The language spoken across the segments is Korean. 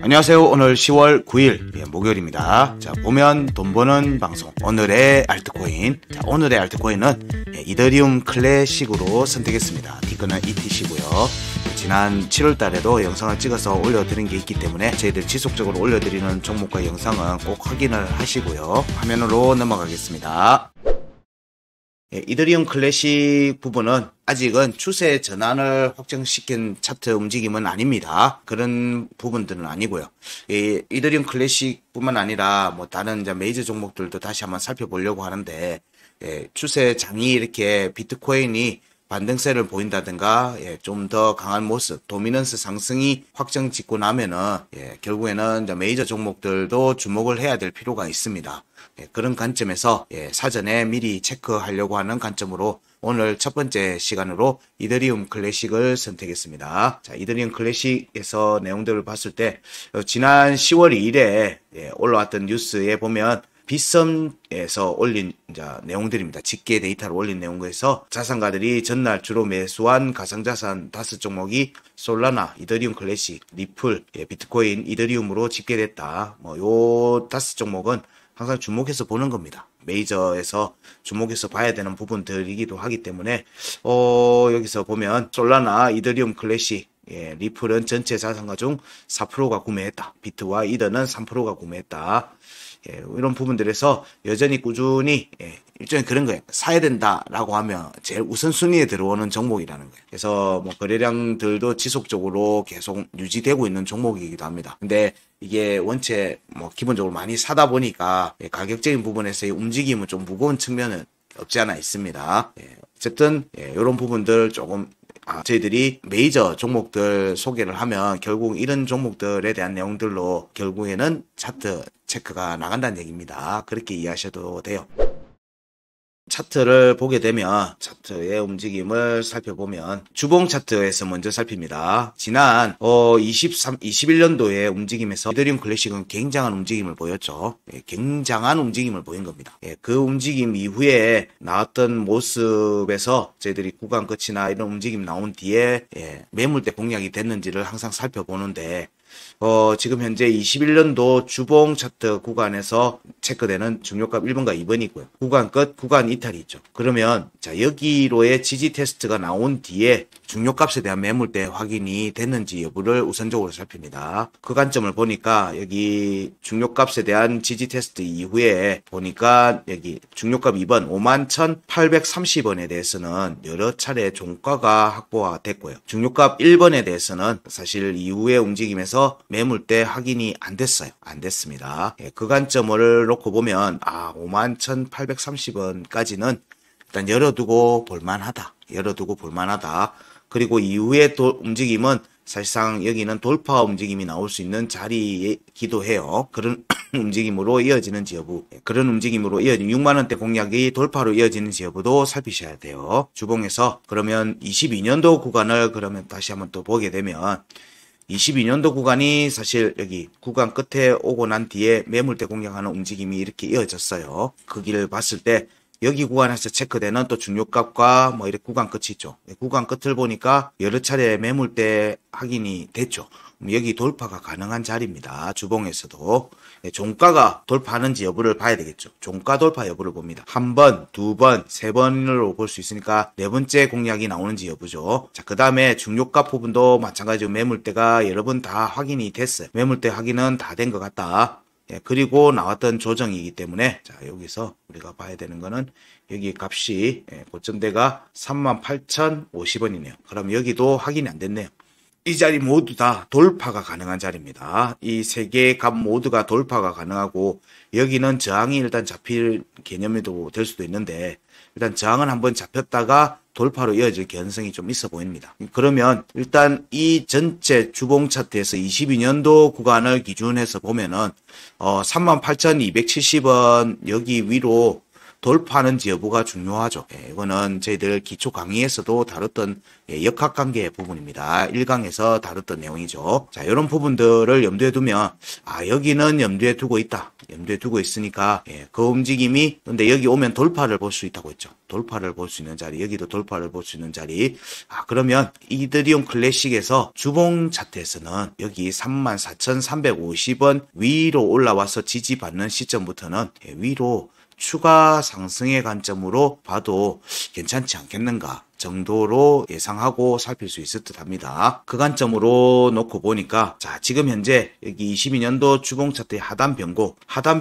안녕하세요. 오늘 10월 9일 목요일입니다. 자, 보면 돈 버는 방송 오늘의 알트코인. 자, 오늘의 알트코인은 이더리움 클래식으로 선택했습니다. 티커는 ETC고요. 지난 7월 달에도 영상을 찍어서 올려드린 게 있기 때문에 저희들 지속적으로 올려드리는 종목과 영상은 꼭 확인을 하시고요. 화면으로 넘어가겠습니다. 이더리움 클래식 부분은 아직은 추세 전환을 확정시킨 차트 움직임은 아닙니다. 그런 부분들은 아니고요. 이더리움 클래식뿐만 아니라 뭐 다른 이제 메이저 종목들도 다시 한번 살펴보려고 하는데, 추세 장이 이렇게 비트코인이 반등세를 보인다든가 좀 더 강한 모습, 도미넌스 상승이 확정 짓고 나면은 결국에는 이제 메이저 종목들도 주목을 해야 될 필요가 있습니다. 그런 관점에서 사전에 미리 체크하려고 하는 관점으로 오늘 첫 번째 시간으로 이더리움 클래식을 선택했습니다. 자, 이더리움 클래식에서 내용들을 봤을 때 지난 10월 2일에 올라왔던 뉴스에 보면 빗썸에서 올린 내용들입니다. 집계 데이터를 올린 내용에서 자산가들이 전날 주로 매수한 가상자산 5종목이 솔라나, 이더리움 클래식, 리플, 비트코인, 이더리움으로 집계됐다. 요 5종목은 항상 주목해서 보는 겁니다. 메이저에서 주목해서 봐야 되는 부분들이기도 하기 때문에 여기서 보면 솔라나, 이더리움 클래식, 리플은 전체 자산가 중 4%가 구매했다. 비트와 이더는 3%가 구매했다. 이런 부분들에서 여전히 꾸준히 일종의 그런 거예요. 사야 된다라고 하면 제일 우선순위에 들어오는 종목이라는 거예요. 그래서 뭐 거래량들도 지속적으로 계속 유지되고 있는 종목이기도 합니다. 근데 이게 원체 뭐 기본적으로 많이 사다 보니까 가격적인 부분에서의 움직임은 좀 무거운 측면은 없지 않아 있습니다. 어쨌든 이런 부분들 조금 저희들이 메이저 종목들 소개를 하면 결국 이런 종목들에 대한 내용들로 결국에는 차트 체크가 나간다는 얘기입니다. 그렇게 이해하셔도 돼요. 차트를 보게 되면 차트의 움직임을 살펴보면 주봉 차트에서 먼저 살핍니다. 지난 21년도의 움직임에서 이더리움 클래식은 굉장한 움직임을 보였죠. 굉장한 움직임을 보인 겁니다. 그 움직임 이후에 나왔던 모습에서 저희들이 구간 끝이나 이런 움직임 나온 뒤에 매물대 공략이 됐는지를 항상 살펴보는데 지금 현재 21년도 주봉 차트 구간에서 체크되는 중요값 1번과 2번이고요. 구간 끝, 구간 이탈이 있죠. 그러면 자, 여기로의 지지 테스트가 나온 뒤에 중요값에 대한 매물대 확인이 됐는지 여부를 우선적으로 살핍니다. 그 관점을 보니까 여기 중요값에 대한 지지 테스트 이후에 보니까 여기 중요값 2번 51,830원에 대해서는 여러 차례 종가가 확보가 됐고요. 중요값 1번에 대해서는 사실 이후의 움직임에서 매물대 확인이 안 됐어요. 안 됐습니다. 그 관점을 놓고 보면 51,830원까지는 일단 열어두고 볼만하다. 그리고 이후의 움직임은 사실상 여기는 돌파 움직임이 나올 수 있는 자리이기도 해요. 그런 움직임으로 이어지는지 여부, 그런 움직임으로 이어진 6만원대 공략이 돌파로 이어지는지 여부도 살피셔야 돼요. 주봉에서 그러면 22년도 구간을 그러면 다시 한번 또 보게 되면 22년도 구간이 사실 여기 구간 끝에 오고 난 뒤에 매물대 공략하는 움직임이 이렇게 이어졌어요. 그 길을 봤을 때 여기 구간에서 체크되는 또 중요값과 뭐 이렇게 구간 끝이 있죠. 구간 끝을 보니까 여러 차례 매물대 확인이 됐죠. 여기 돌파가 가능한 자리입니다. 주봉에서도 종가가 돌파하는지 여부를 봐야 되겠죠. 종가 돌파 여부를 봅니다. 한 번, 두 번, 세 번으로 볼 수 있으니까 네 번째 공략이 나오는지 여부죠. 자, 그 다음에 중요값 부분도 마찬가지로 매물대가 여러 번 다 확인이 됐어요. 매물대 확인은 다 된 것 같다. 그리고 나왔던 조정이기 때문에 자, 여기서 우리가 봐야 되는 거는 여기 값이 고점대가 38,050원이네요. 그럼 여기도 확인이 안 됐네요. 이 자리 모두 다 돌파가 가능한 자리입니다. 이 세 개의 값 모두가 돌파가 가능하고 여기는 저항이 일단 잡힐 개념에도 될 수도 있는데 일단 저항은 한번 잡혔다가 돌파로 이어질 개연성이 좀 있어 보입니다. 그러면 일단 이 전체 주봉 차트에서 22년도 구간을 기준해서 보면은 38,270원 여기 위로 돌파하는지 여부가 중요하죠. 이거는 저희들 기초 강의에서도 다뤘던 역학관계 부분입니다. 1강에서 다뤘던 내용이죠. 자, 이런 부분들을 염두에 두면 여기는 염두에 두고 있다. 염두에 두고 있으니까 그 움직임이 근데 여기 오면 돌파를 볼 수 있다고 했죠. 돌파를 볼 수 있는 자리, 여기도 돌파를 볼 수 있는 자리. 그러면 이더리움 클래식에서 주봉 차트에서는 여기 34,350원 위로 올라와서 지지받는 시점부터는 위로 추가 상승의 관점으로 봐도 괜찮지 않겠는가 정도로 예상하고 살필 수 있을 듯 합니다. 그 관점으로 놓고 보니까 자, 지금 현재 여기 22년도 주봉 차트의 하단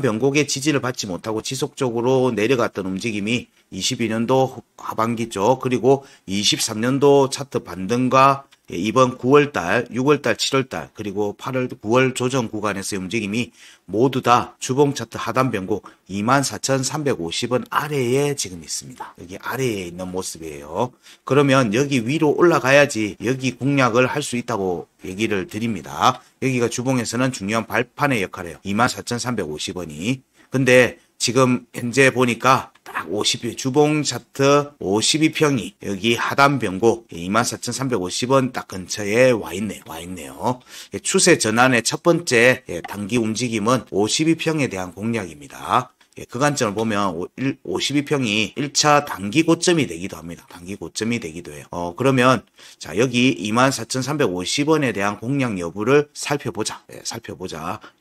변곡의 지지를 받지 못하고 지속적으로 내려갔던 움직임이 22년도 하반기 쪽 그리고 23년도 차트 반등과 이번 9월달, 6월달, 7월달 그리고 8월, 9월 조정 구간에서의 움직임이 모두 다 주봉 차트 하단 변곡 24,350원 아래에 지금 있습니다. 여기 아래에 있는 모습이에요. 그러면 여기 위로 올라가야지 여기 공략을 할 수 있다고 얘기를 드립니다. 여기가 주봉에서는 중요한 발판의 역할을 해요. 24,350원이. 근데 지금 현재 보니까 딱 50일 주봉 차트 52평이 여기 하단 변곡 24,350원 딱 근처에 와 있네요. 추세 전환의 첫 번째 단기 움직임은 52평에 대한 공략입니다. 그 관점을 보면 52평이 1차 단기 고점이 되기도 합니다. 단기 고점이 되기도 해요. 그러면 자, 여기 24,350원에 대한 공략 여부를 살펴보자.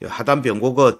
하단 변곡은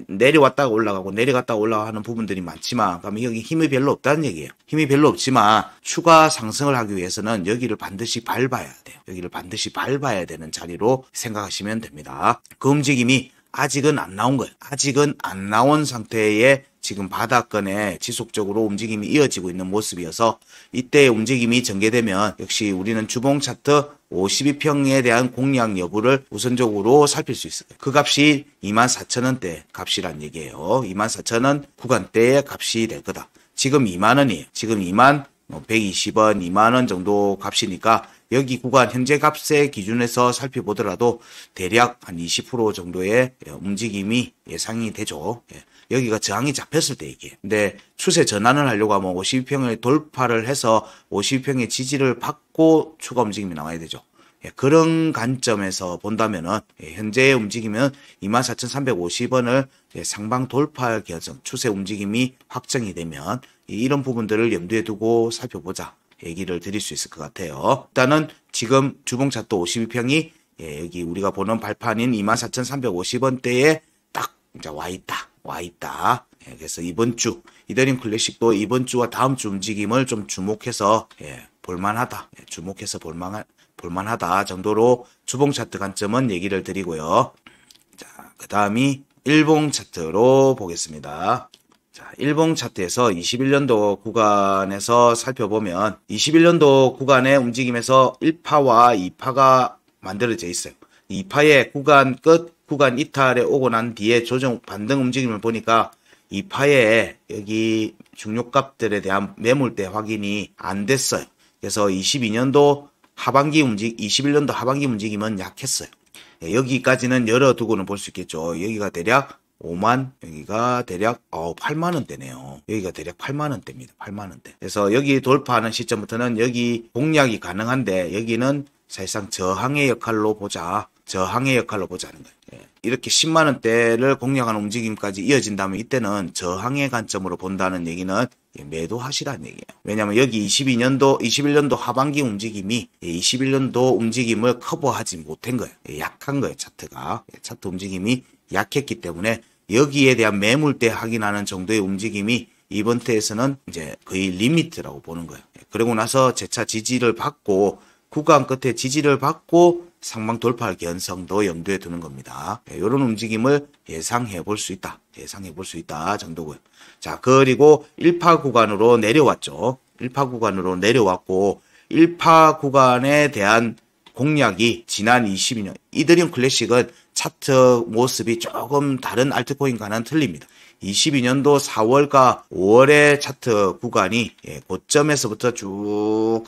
내려왔다가 올라가고 내려갔다가 올라가고 하는 부분들이 많지만 그러면 여기 힘이 별로 없다는 얘기예요. 힘이 별로 없지만 추가 상승을 하기 위해서는 여기를 반드시 밟아야 돼요. 여기를 반드시 밟아야 되는 자리로 생각하시면 됩니다. 그 움직임이 아직은 안 나온 거예요. 아직은 안 나온 상태에 지금 바닥권에 지속적으로 움직임이 이어지고 있는 모습이어서 이때의 움직임이 전개되면 역시 우리는 주봉 차트 52평에 대한 공략 여부를 우선적으로 살필 수 있어요. 그 값이 24,000원대 값이란 얘기예요. 24,000원 구간대의 값이 될 거다. 지금 2만원이에요. 지금 2만 120원, 2만원 정도 값이니까 여기 구간 현재 값의 기준에서 살펴보더라도 대략 한 20% 정도의 움직임이 예상이 되죠. 여기가 저항이 잡혔을 때 얘기예요. 근데 추세 전환을 하려고 하면 52평을 돌파를 해서 52평의 지지를 받고 추가 움직임이 나와야 되죠. 그런 관점에서 본다면은 현재의 움직임은 24,350원을 상방 돌파 개선 추세 움직임이 확정이 되면 이런 부분들을 염두에 두고 살펴보자 얘기를 드릴 수 있을 것 같아요. 일단은 지금 주봉 차트 52평이 여기 우리가 보는 발판인 24,350원대에 딱 이제 와 있다. 그래서 이번 주 이더리움 클래식도 이번 주와 다음 주 움직임을 좀 주목해서 볼만하다. 주목해서 볼만하다 정도로 주봉 차트 관점은 얘기를 드리고요. 자, 그 다음이 일봉 차트로 보겠습니다. 자, 일봉 차트에서 21년도 구간에서 살펴보면 21년도 구간의 움직임에서 1파와 2파가 만들어져 있어요. 2파의 구간 끝, 구간 이탈에 오고 난 뒤에 조정 반등 움직임을 보니까 2파의 여기 중요값들에 대한 매물대 확인이 안 됐어요. 그래서 21년도 하반기 21년도 하반기 움직임은 약했어요. 여기까지는 열어두고는 볼 수 있겠죠. 여기가 대략 5만, 여기가 대략 8만 원대네요. 여기가 대략 8만 원대입니다. 8만 원대. 그래서 여기 돌파하는 시점부터는 여기 공략이 가능한데 여기는 사실상 저항의 역할로 보자는 거예요. 이렇게 10만 원대를 공략하는 움직임까지 이어진다면 이때는 저항의 관점으로 본다는 얘기는 매도하시라는 얘기예요. 왜냐하면 여기 21년도 하반기 움직임이 21년도 움직임을 커버하지 못한 거예요. 약한 거예요. 차트 움직임이 약했기 때문에 여기에 대한 매물대 확인하는 정도의 움직임이 이번 태에서는 이제 거의 리미트라고 보는 거예요. 그러고 나서 재차 지지를 받고 구간 끝에 지지를 받고 상방 돌파할 개연성도 염두에 두는 겁니다. 이런 움직임을 예상해 볼 수 있다 정도고요. 자, 그리고 1파 구간으로 내려왔죠. 1파 구간으로 내려왔고 1파 구간에 대한 공략이 지난 22년 이더리움 클래식은 차트 모습이 조금 다른 알트코인과는 틀립니다. 22년도 4월과 5월의 차트 구간이 고점에서부터 쭉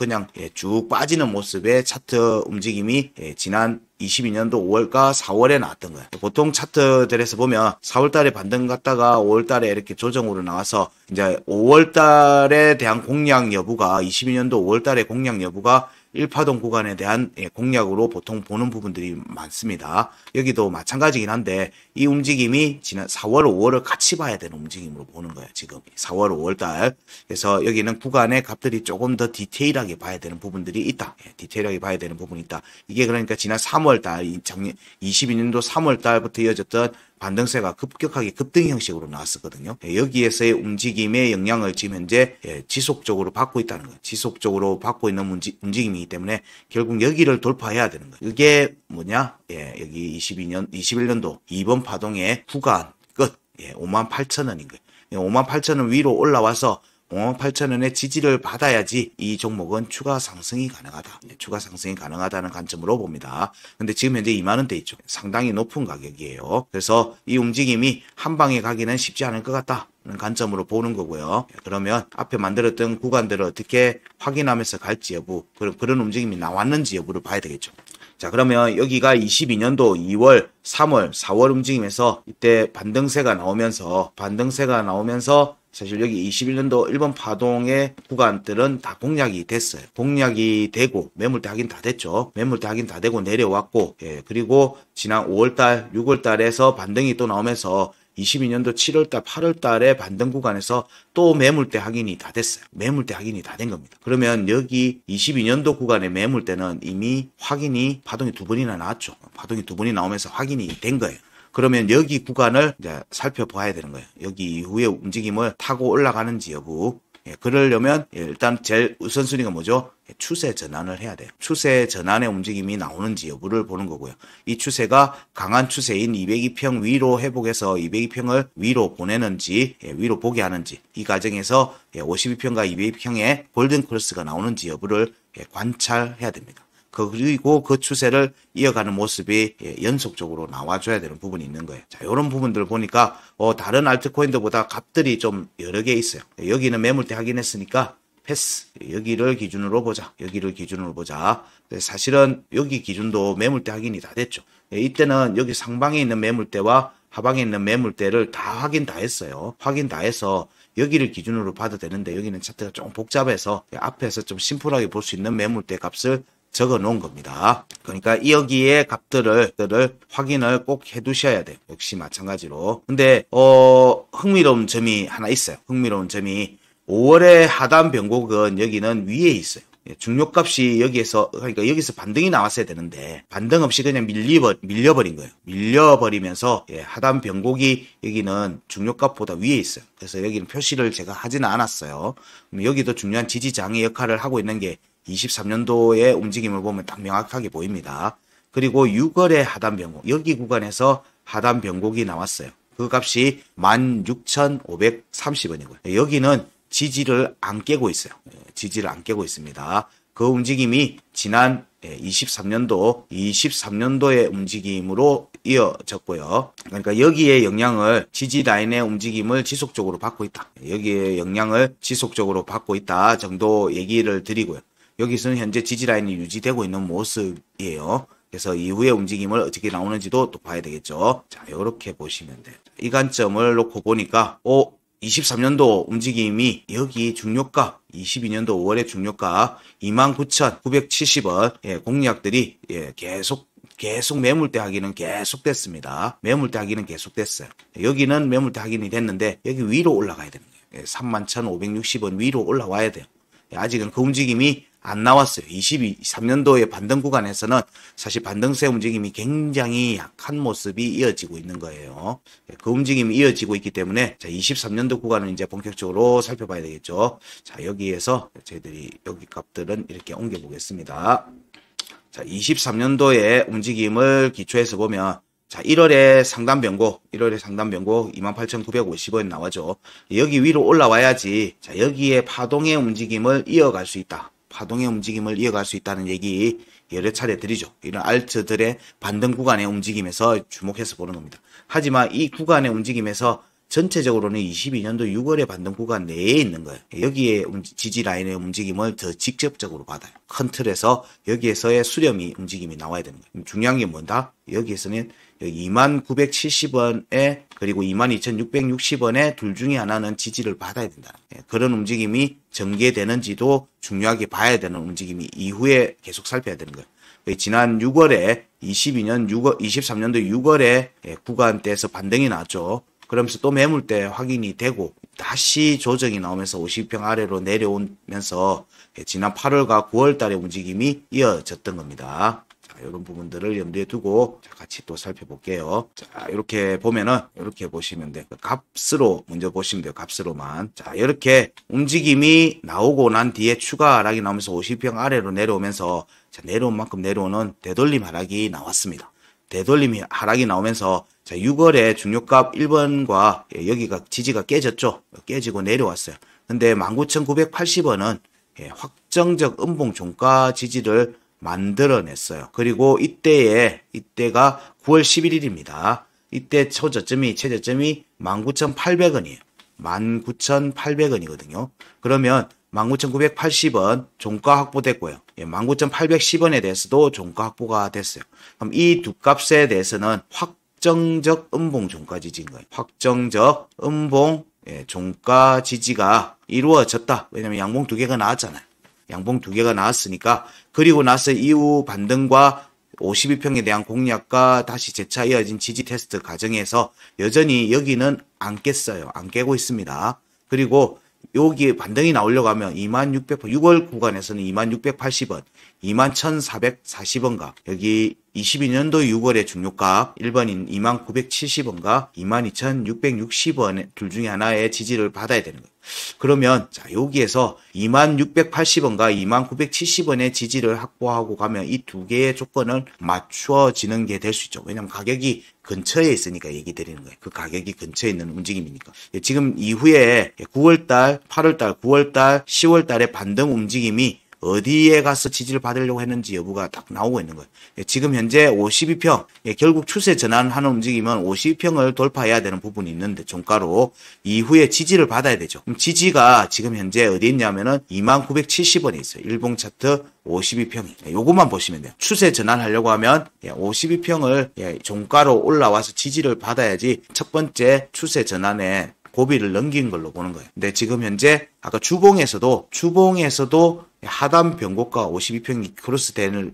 빠지는 모습의 차트 움직임이 지난 22년도 5월과 4월에 나왔던 거예요. 보통 차트들에서 보면 4월달에 반등 갔다가 5월달에 이렇게 조정으로 나와서 이제 5월달에 대한 공략 여부가 22년도 5월달에 공략 여부가 1파동 구간에 대한 공략으로 보통 보는 부분들이 많습니다. 여기도 마찬가지긴 한데 이 움직임이 지난 4월, 5월을 같이 봐야 되는 움직임으로 보는 거예요. 지금 4월, 5월달. 그래서 여기는 구간의 값들이 조금 더 디테일하게 봐야 되는 부분들이 있다. 디테일하게 봐야 되는 부분이 있다. 이게 그러니까 지난 3월달, 작년 22년도 3월달부터 이어졌던 반등세가 급격하게 급등 형식으로 나왔었거든요. 여기에서의 움직임의 영향을 지금 현재 지속적으로 받고 있다는 거예요. 지속적으로 받고 있는 움직임이기 때문에 결국 여기를 돌파해야 되는 거예요. 이게 뭐냐? 여기 21년도 2번 파동의 구간 끝. 58,000원인 거예요. 58,000원 위로 올라와서 58,000원의 지지를 받아야지 이 종목은 추가 상승이 가능하다. 추가 상승이 가능하다는 관점으로 봅니다. 근데 지금 현재 20,000원대 있죠. 상당히 높은 가격이에요. 그래서 이 움직임이 한 방에 가기는 쉽지 않을 것 같다. 는 관점으로 보는 거고요. 그러면 앞에 만들었던 구간들을 어떻게 확인하면서 갈지 여부, 그런 움직임이 나왔는지 여부를 봐야 되겠죠. 자, 그러면 여기가 22년도 2월, 3월, 4월 움직임에서 이때 반등세가 나오면서 사실 여기 21년도 1번 파동의 구간들은 다 공략이 됐어요. 공략이 되고 매물대 확인 다 됐죠. 매물대 확인 다 되고 내려왔고, 그리고 지난 5월달, 6월달에서 반등이 또 나오면서 22년도 7월달, 8월달에 반등 구간에서 또 매물대 확인이 다 됐어요. 매물대 확인이 다 된 겁니다. 그러면 여기 22년도 구간의 매물대는 이미 확인이 파동이 2번이나 나왔죠. 파동이 2번이 나오면서 확인이 된 거예요. 그러면 여기 구간을 이제 살펴봐야 되는 거예요. 여기 이후에 움직임을 타고 올라가는지 여부. 그러려면 일단 제일 우선순위가 뭐죠? 추세 전환을 해야 돼요. 추세 전환의 움직임이 나오는지 여부를 보는 거고요. 이 추세가 강한 추세인 202평 위로 회복해서 202평을 위로 보내는지, 위로 보게 하는지, 이 과정에서 52평과 202평의 골든 크로스가 나오는지 여부를 관찰해야 됩니다. 그리고 그 추세를 이어가는 모습이 연속적으로 나와줘야 되는 부분이 있는 거예요. 자, 이런 부분들을 보니까 다른 알트코인들보다 값들이 좀 여러 개 있어요. 여기는 매물대 확인했으니까 패스. 여기를 기준으로 보자. 사실은 여기 기준도 매물대 확인이 다 됐죠. 이때는 여기 상방에 있는 매물대와 하방에 있는 매물대를 다 확인 다 했어요. 확인 다 해서 여기를 기준으로 봐도 되는데 여기는 차트가 좀 복잡해서 앞에서 좀 심플하게 볼 수 있는 매물대 값을 적어 놓은 겁니다. 그러니까 여기에 값들을 확인을 꼭 해 두셔야 돼요. 역시 마찬가지로. 근데 흥미로운 점이 하나 있어요. 흥미로운 점이 5월의 하단 변곡은 여기는 위에 있어요. 중요값이 그러니까 여기서 반등이 나왔어야 되는데 반등 없이 그냥 밀려버린 거예요. 밀려버리면서 하단 변곡이 여기는 중요값보다 위에 있어요. 그래서 여기는 표시를 제가 하지는 않았어요. 여기도 중요한 지지장의 역할을 하고 있는 게 23년도의 움직임을 보면 딱 명확하게 보입니다. 그리고 6월의 하단 변곡, 여기 구간에서 하단 변곡이 나왔어요. 그 값이 16,530원이고요. 여기는 지지를 안 깨고 있어요. 지지를 안 깨고 있습니다. 그 움직임이 지난 23년도의 움직임으로 이어졌고요. 그러니까 여기에 영향을 지지 라인의 움직임을 지속적으로 받고 있다. 여기에 영향을 지속적으로 받고 있다 정도 얘기를 드리고요. 여기서는 현재 지지 라인이 유지되고 있는 모습이에요. 그래서 이후의 움직임을 어떻게 나오는지도 또 봐야 되겠죠. 자, 이렇게 보시면 돼요. 이 관점을 놓고 보니까 23년도 움직임이 여기 중요가 22년도 5월의 중요가 29,970원 공략들이 계속 매물대 확인은 계속됐습니다. 매물대 확인은 계속됐어요. 여기는 매물대 확인이 됐는데 여기 위로 올라가야 되는 거예요. 31,560원 위로 올라와야 돼요. 아직은 그 움직임이 안 나왔어요. 23년도의 반등 구간에서는 사실 반등세 움직임이 굉장히 약한 모습이 이어지고 있는 거예요. 그 움직임이 이어지고 있기 때문에 23년도 구간은 이제 본격적으로 살펴봐야 되겠죠. 자, 여기에서 저희들이 여기 값들은 이렇게 옮겨 보겠습니다. 자, 23년도의 움직임을 기초해서 보면 자, 1월에 상단 변곡 28,950원 나와죠. 여기 위로 올라와야지. 자, 여기에 파동의 움직임을 이어갈 수 있다. 파동의 움직임을 이어갈 수 있다는 얘기 여러 차례 드리죠. 이런 알트들의 반등 구간의 움직임에서 주목해서 보는 겁니다. 하지만 이 구간의 움직임에서 전체적으로는 22년도 6월에 반등 구간 내에 있는 거예요. 여기에 지지 라인의 움직임을 더 직접적으로 받아요. 큰 틀에서 여기에서의 수렴이 움직임이 나와야 되는 거예요. 중요한 게 뭐다? 여기에서는 2970원에 그리고 22,660원에 둘 중에 하나는 지지를 받아야 된다. 그런 움직임이 전개되는지도 중요하게 봐야 되는 움직임이 이후에 계속 살펴야 되는 거예요. 지난 6월에 23년도 6월에 구간대에서 반등이 나왔죠. 그러면서 또 매물대 확인이 되고 다시 조정이 나오면서 50평 아래로 내려오면서 지난 8월과 9월 달의 움직임이 이어졌던 겁니다. 자, 이런 부분들을 염두에 두고 같이 또 살펴볼게요. 자, 이렇게 보면은 이렇게 보시면 돼요. 값으로 먼저 보시면 돼요. 값으로만. 자, 이렇게 움직임이 나오고 난 뒤에 추가 하락이 나오면서 50평 아래로 내려오면서 자, 내려온 만큼 내려오는 되돌림 하락이 나왔습니다. 되돌림 하락이 나오면서 자, 6월에 중요값 1번과 여기가 지지가 깨졌죠. 깨지고 내려왔어요. 근데 19,980원은 확정적 음봉 종가 지지를 만들어냈어요. 그리고 이때가 9월 11일입니다. 이때 최저점이 19,800원이에요. 19,800원이거든요. 그러면 19,980원 종가 확보됐고요. 19,810원에 대해서도 종가 확보가 됐어요. 그럼 이 두 값에 대해서는 확정적 음봉 종가 지지인 거예요. 확정적 음봉 종가 지지가 이루어졌다. 왜냐면 양봉 두 개가 나왔잖아요. 양봉 두 개가 나왔으니까 그리고 나서 이후 반등과 52평에 대한 공략과 다시 재차 이어진 지지 테스트 과정에서 여전히 여기는 안 깼어요. 안 깨고 있습니다. 그리고 여기 반등이 나오려고 하면 6월 구간에서는 2680원, 21,440원가 여기 22년도 6월의 중요가 1번인 2970원과 22,660원 둘 중에 하나의 지지를 받아야 되는 거예요. 그러면 자 여기에서 2680원과 2970원의 지지를 확보하고 가면 이 두 개의 조건을 맞추어지는 게 될 수 있죠. 왜냐하면 가격이 근처에 있으니까 얘기 드리는 거예요. 그 가격이 근처에 있는 움직임이니까. 지금 이후에 9월달, 8월달, 9월달, 10월달의 반등 움직임이 어디에 가서 지지를 받으려고 했는지 여부가 딱 나오고 있는 거예요. 지금 현재 52평, 결국 추세 전환하는 움직임은 52평을 돌파해야 되는 부분이 있는데 종가로 이후에 지지를 받아야 되죠. 그럼 지지가 지금 현재 어디 있냐면은 2970원에 있어요. 일봉 차트 52평이. 요것만 보시면 돼요. 추세 전환하려고 하면 52평을 종가로 올라와서 지지를 받아야지 첫 번째 추세 전환에 고비를 넘긴 걸로 보는 거예요. 근데 지금 현재 아까 주봉에서도 하단 변곡과 52평이 크로스 되는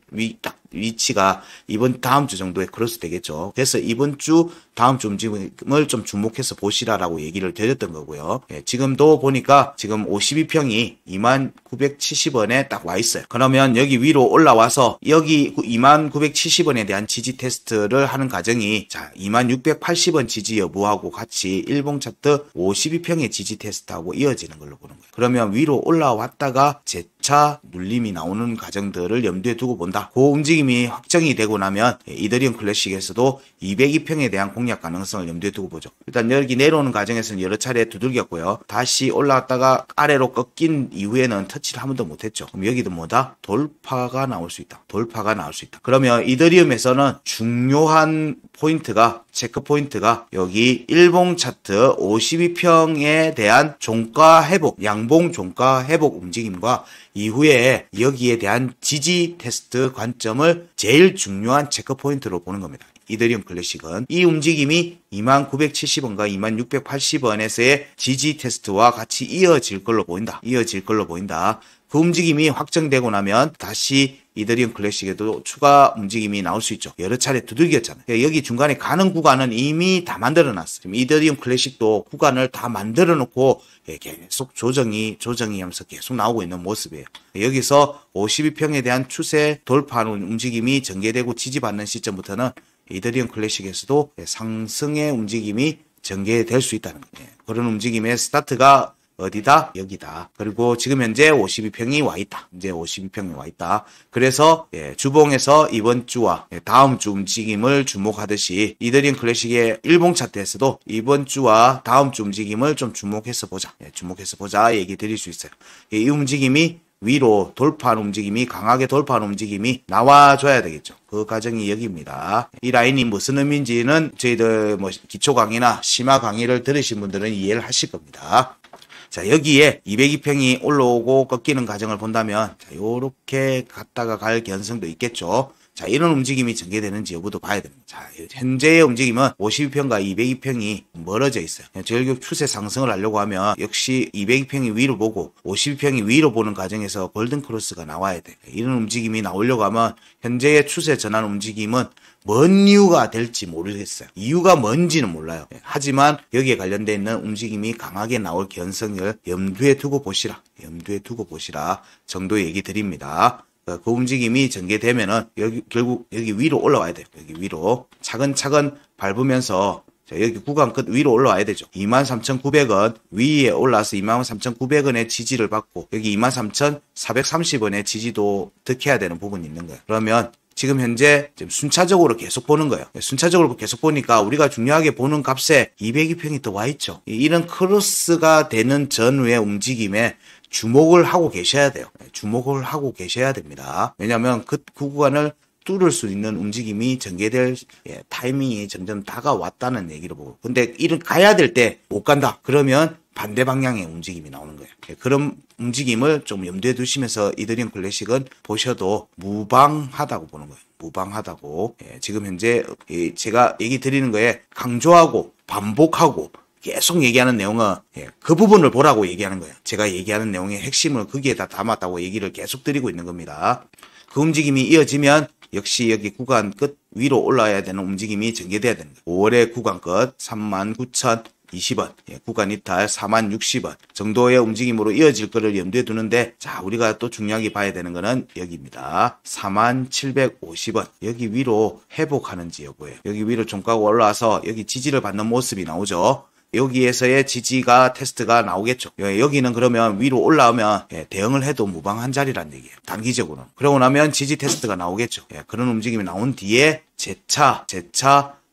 위치가 다음 주 정도에 크로스 되겠죠. 그래서 다음 주 움직임을 좀 주목해서 보시라라고 얘기를 드렸던 거고요. 지금도 보니까 지금 52평이 2970원에 딱 와 있어요. 그러면 여기 위로 올라와서 여기 2970원에 대한 지지 테스트를 하는 과정이 자, 2680원 지지 여부하고 같이 일봉 차트 52평의 지지 테스트하고 이어지는 걸로 보는 거예요. 그러면 위로 올라왔다가 재차 눌림이 나오는 과정들을 염두에 두고 본다. 그 움직임이 확정이 되고 나면 이더리움 클래식에서도 202평에 대한 공략 가능성을 염두에 두고 보죠. 일단 여기 내려오는 과정에서는 여러 차례 두들겼고요. 다시 올라왔다가 아래로 꺾인 이후에는 터치를 한 번도 못했죠. 그럼 여기도 뭐다? 돌파가 나올 수 있다. 돌파가 나올 수 있다. 그러면 이더리움에서는 중요한 포인트가 체크 포인트가 여기 일봉 차트 52평에 대한 종가 회복, 양봉 종가 회복 움직임과 이후에 여기에 대한 지지 테스트 관점을 제일 중요한 체크 포인트로 보는 겁니다. 이더리움 클래식은 이 움직임이 2970원과 2680원에서의 지지 테스트와 같이 이어질 걸로 보인다. 그 움직임이 확정되고 나면 다시 이더리움 클래식에도 추가 움직임이 나올 수 있죠. 여러 차례 두들겼잖아요. 여기 중간에 가는 구간은 이미 다 만들어놨어요. 지금 이더리움 클래식도 구간을 다 만들어놓고 계속 조정이 하면서 계속 나오고 있는 모습이에요. 여기서 52평에 대한 추세 돌파하는 움직임이 전개되고 지지받는 시점부터는 이더리움 클래식에서도 상승의 움직임이 전개될 수 있다는 거예요. 그런 움직임의 스타트가 어디다? 여기다. 그리고 지금 현재 52평이 와 있다. 이제 52평이 와 있다. 그래서 주봉에서 이번 주와 다음 주 움직임을 주목하듯이 이더리움 클래식의 일봉 차트에서도 이번 주와 다음 주 움직임을 좀 주목해서 보자 얘기 드릴 수 있어요. 이 움직임이 위로 돌파하는 움직임이 강하게 돌파하는 움직임이 나와줘야 되겠죠. 그 과정이 여기입니다. 이 라인이 무슨 의미인지는 저희들 뭐 기초 강의나 심화 강의를 들으신 분들은 이해를 하실 겁니다. 자, 여기에 202평이 올라오고 꺾이는 과정을 본다면 자, 요렇게 갔다가 갈 개연성도 있겠죠. 자, 이런 움직임이 전개되는지 여부도 봐야 됩니다. 자, 현재의 움직임은 52평과 202평이 멀어져 있어요. 결국 추세 상승을 하려고 하면 역시 202평이 위로 보고 52평이 위로 보는 과정에서 골든 크로스가 나와야 돼요. 이런 움직임이 나오려고 하면 현재의 추세 전환 움직임은 뭔 이유가 될지 모르겠어요. 이유가 뭔지는 몰라요. 하지만 여기에 관련되어 있는 움직임이 강하게 나올 개연성을 염두에 두고 보시라. 염두에 두고 보시라 정도의 얘기 드립니다. 그 움직임이 전개되면은 결국 여기 위로 올라와야 돼요. 여기 위로 차근차근 밟으면서 자, 여기 구간 끝 위로 올라와야 되죠. 23,900원 위에 올라와서 23,900원의 지지를 받고 여기 23,430원의 지지도 득해야 되는 부분이 있는 거예요. 그러면 지금 현재 순차적으로 계속 보는 거예요. 순차적으로 계속 보니까 우리가 중요하게 보는 값에 202평이 더 와 있죠. 이런 크로스가 되는 전후의 움직임에 주목을 하고 계셔야 돼요. 주목을 하고 계셔야 됩니다. 왜냐하면 그 구간을 뚫을 수 있는 움직임이 전개될 타이밍이 점점 다가왔다는 얘기를 보고. 근데 이런 가야 될 때 못 간다. 그러면 반대 방향의 움직임이 나오는 거예요. 그런 움직임을 좀 염두에 두시면서 이더리움 클래식은 보셔도 무방하다고 보는 거예요. 무방하다고. 지금 현재 제가 얘기 드리는 거에 강조하고 반복하고 계속 얘기하는 내용은 그 부분을 보라고 얘기하는 거예요. 제가 얘기하는 내용의 핵심을 거기에 다 담았다고 얘기를 계속 드리고 있는 겁니다. 그 움직임이 이어지면 역시 여기 구간 끝 위로 올라와야 되는 움직임이 전개돼야 됩니다. 5월의 구간 끝 39,020원, 구간 이탈 40,060원 정도의 움직임으로 이어질 거를 염두에 두는데, 자, 우리가 또 중요하게 봐야 되는 거는 여기입니다. 41,750원. 여기 위로 회복하는지 여부예요. 여기 위로 종가가 올라와서 여기 지지를 받는 모습이 나오죠. 여기에서의 지지가 테스트가 나오겠죠. 여기는 그러면 위로 올라오면 대응을 해도 무방한 자리란 얘기예요. 단기적으로는. 그러고 나면 지지 테스트가 나오겠죠. 그런 움직임이 나온 뒤에 재차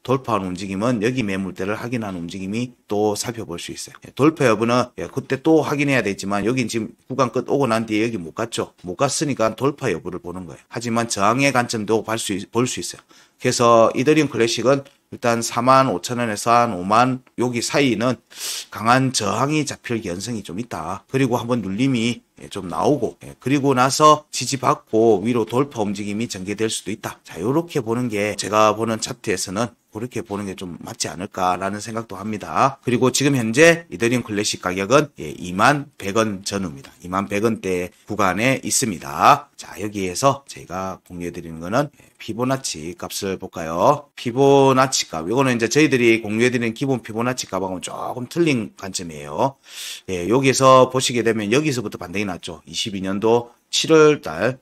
돌파하는 움직임은 여기 매물대를 확인하는 움직임이 또 살펴볼 수 있어요. 돌파 여부는 그때 또 확인해야 되지만 여긴 지금 구간 끝 오고 난 뒤에 여기 못 갔죠. 못 갔으니까 돌파 여부를 보는 거예요. 하지만 저항의 관점도 볼 수 있어요. 그래서 이더리움 클래식은 일단 45,000원에서 한 5만 여기 사이는 강한 저항이 잡힐 개연성이 좀 있다. 그리고 한번 눌림이 좀 나오고 그리고 나서 지지받고 위로 돌파 움직임이 전개될 수도 있다. 자, 요렇게 보는 게 제가 보는 차트에서는 그렇게 보는 게 좀 맞지 않을까라는 생각도 합니다. 그리고 지금 현재 이더리움 클래식 가격은 21,100원 전후입니다. 21,100원대 구간에 있습니다. 자, 여기에서 제가 공유해드리는 거는 피보나치 값을 볼까요? 피보나치 값. 이거는 이제 저희들이 공유해드리는 기본 피보나치 값하고는 조금 틀린 관점이에요. 여기서 보시게 되면 여기서부터 반등이 났죠. 22년도 7월달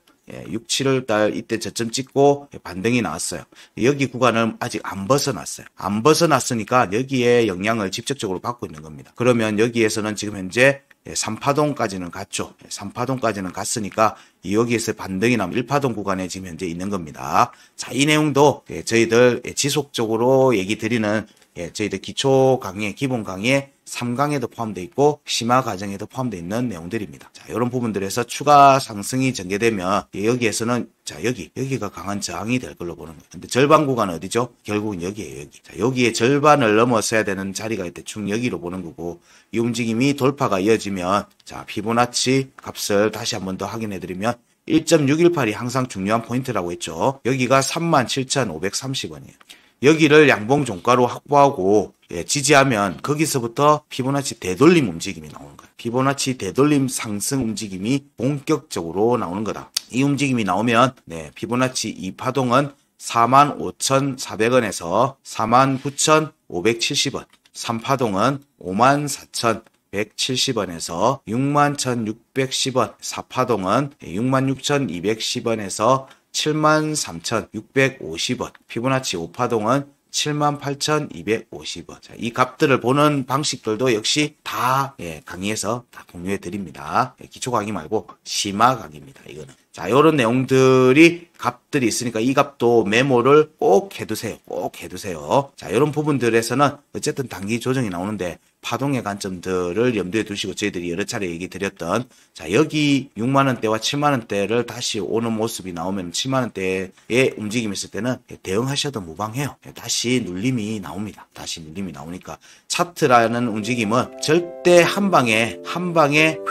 6, 7월달 이때 저점 찍고 반등이 나왔어요. 여기 구간을 아직 안 벗어났어요. 안 벗어났으니까 여기에 영향을 직접적으로 받고 있는 겁니다. 그러면 여기에서는 지금 현재 3파동까지는 갔죠. 3파동까지는 갔으니까 여기에서 반등이 나면 1파동 구간에 지금 현재 있는 겁니다. 자, 이 내용도 저희들 지속적으로 얘기 드리는 저희들 기초 강의, 기본 강의 3강에도 포함되어 있고 심화 과정에도 포함되어 있는 내용들입니다. 자, 이런 부분들에서 추가 상승이 전개되면 여기에서는 자, 여기가 강한 저항이 될 걸로 보는 거예요. 근데 절반 구간은 어디죠? 결국은 여기에요, 여기. 자, 여기에 절반을 넘어서야 되는 자리가 대충 여기로 보는 거고, 이 움직임이 돌파가 이어지면 자, 피보나치 값을 다시 한 번 더 확인해 드리면 1.618이 항상 중요한 포인트라고 했죠. 여기가 37,530원이에요. 여기를 양봉 종가로 확보하고 지지하면 거기서부터 피보나치 되돌림 움직임이 나오는 거예요. 피보나치 되돌림 상승 움직임이 본격적으로 나오는 거다. 이 움직임이 나오면 피보나치 2파동은 45,400원에서 49,570원, 3파동은 54,170원에서 61,610원, 4파동은 66,210원에서 73,650원, 피보나치 5파동은 78,250원. 자, 이 값들을 보는 방식들도 역시 다 강의에서 다 공유해 드립니다. 기초 강의 말고 심화 강의입니다. 이거는. 자, 요런 내용들이 값들이 있으니까 이 값도 메모를 꼭 해두세요. 꼭 해두세요. 자, 이런 부분들에서는 어쨌든 단기 조정이 나오는데 파동의 관점들을 염두에 두시고 저희들이 여러 차례 얘기 드렸던 자, 여기 6만원대와 7만원대를 다시 오는 모습이 나오면 7만원대의 움직임이 있을 때는 대응하셔도 무방해요. 다시 눌림이 나옵니다. 다시 눌림이 나오니까 차트라는 움직임은 절대 한 방에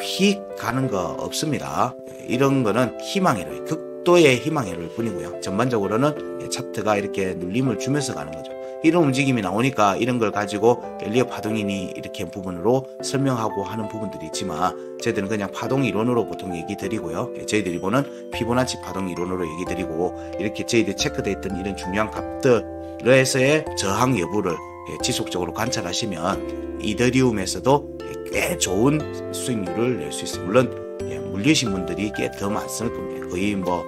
휙 가는 거 없습니다. 이런 거는 희망이래요. 극도의 희망일 뿐이고요. 전반적으로는 차트가 이렇게 눌림을 주면서 가는 거죠. 이런 움직임이 나오니까 이런 걸 가지고 엘리엇 파동이니 이렇게 부분으로 설명하고 하는 부분들이 있지만 저희들은 그냥 파동 이론으로 보통 얘기 드리고요. 저희들이 보는 피보나치 파동 이론으로 얘기 드리고 이렇게 저희들이 체크되어 있던 이런 중요한 값들에서의 저항 여부를 지속적으로 관찰하시면 이더리움에서도 꽤 좋은 수익률을 낼 수 있어요. 물론 물리신 분들이 꽤 더 많을 겁니다. 거의 뭐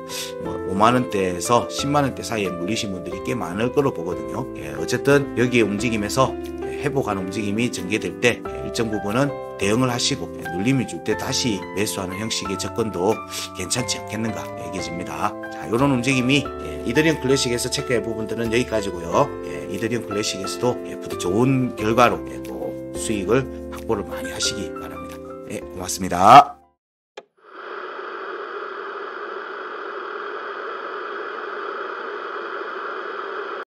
5만원대에서 10만원대 사이에 물리신 분들이 꽤 많을 거로 보거든요. 어쨌든 여기에 움직임에서 회복하는 움직임이 전개될 때 일정 부분은 대응을 하시고 눌림이 줄 때 다시 매수하는 형식의 접근도 괜찮지 않겠는가 얘기해집니다. 자, 이런 움직임이 이더리움 클래식에서 체크할 부분들은 여기까지고요. 이더리움 클래식에서도 부터 좋은 결과로 또 수익을 확보를 많이 하시기 바랍니다. 고맙습니다.